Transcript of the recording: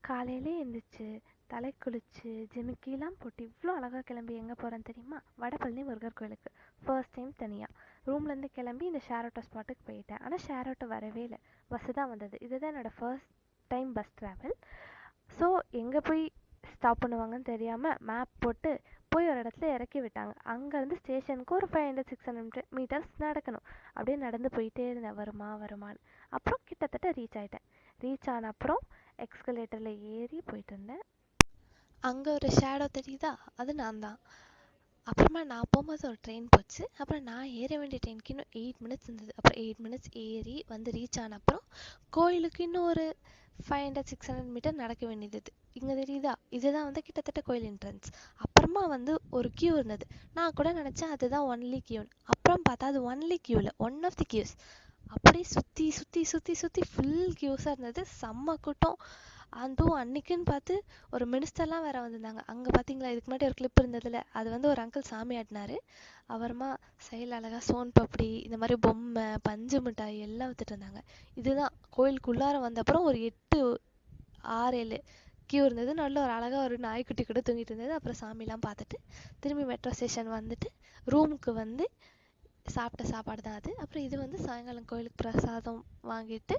காலையிலே எழுந்திரிச்சு தலை குளிச்சு ஜிமிக்கிலாம் போட்டு இவ்வளோ அழகாக கிளம்பி எங்கே போகிறேன்னு தெரியுமா? வடபழனி முருகர் கோயிலுக்கு ஃபர்ஸ்ட் டைம் தனியாக ரூம்லேருந்து கிளம்பி இந்த ஷேர் ஆட்டோ ஸ்பாட்டுக்கு போயிட்டேன். ஆனால் ஷேர் ஆட்டோ வரவே இல்லை, பஸ்ஸு தான் வந்தது. இதுதான் என்னோடய first time bus travel. So எங்கே போய் ஸ்டாப் பண்ணுவாங்கன்னு தெரியாமல் மேப் போட்டு போய் ஒரு இடத்துல இறக்கி விட்டாங்க. அங்கேருந்து ஸ்டேஷனுக்கு ஒரு 500-600 மீட்டர்ஸ் நடக்கணும். அப்படியே நடந்து போயிட்டே இருந்தேன், வருமானு. அப்புறம் கிட்டத்தட்ட ரீச் ஆகிட்டேன். ரீச் ஆன அப்புறம் எக்ஸ்கலேட்டரில் ஏறி போயிட்டு இருந்தேன். அங்கே ஒரு ஷேடோ தெரியுதா, அது நான் தான். அப்புறமா நான் போகும்போது ஒரு ட்ரெயின் போச்சு. அப்புறம் நான் ஏற வேண்டிய ட்ரெயினுக்கு இன்னும் 8 மினிட்ஸ் இருந்தது. அப்புறம் 8 மினிட்ஸ் ஏறி வந்து ரீச் ஆன அப்புறம் கோயிலுக்கு இன்னும் ஒரு 500-600 மீட்டர் நடக்க வேண்டியது. இங்கே தெரியுதா, இதுதான் வந்து கிட்டத்தட்ட கோயில் என்ட்ரன்ஸ். அப்புறமா வந்து ஒரு கியூ இருந்தது. நான் கூட நினச்சேன் அதுதான் ஒன்லி கியூன்னு. அப்புறம் பார்த்தா அது ஒன்லி கியூவில் ஒன் ஆஃப் தி கியூஸ். அப்படியே சுற்றி சுற்றி சுற்றி சுற்றி ஃபுல் கியூஸாக இருந்தது. செம்ம கூட்டம். அதுவும் அன்னைக்குன்னு பார்த்து ஒரு மினிஸ்டர்லாம் வேறு வந்திருந்தாங்க. அங்கே பார்த்தீங்களா, இதுக்கு முன்னாடி ஒரு கிளிப் இருந்ததில்ல, அது வந்து ஒரு அங்கிள் சாமி ஆடினார். அப்புறமா சைடில் அழகாக சோன் பப்படி, இந்த மாதிரி பொம்மை, பஞ்சு மிட்டாய் எல்லாம் வித்துட்டு இருந்தாங்க. இதுதான் கோயிலுக்குள்ளார வந்த அப்புறம் ஒரு 8-6-7 கியூ இருந்தது. நல்ல ஒரு அழகாக ஒரு நாய்க்குட்டி கூட தூங்கிட்டு இருந்தது. அப்புறம் சாமிலாம் பார்த்துட்டு திரும்பி மெட்ரோ ஸ்டேஷன் வந்துட்டு ரூமுக்கு வந்து சாப்பிட்ட சாப்பாடு தான் அது. அப்புறம் இது வந்து சாயங்காலம் கோயிலுக்கு பிரசாதம் வாங்கிட்டு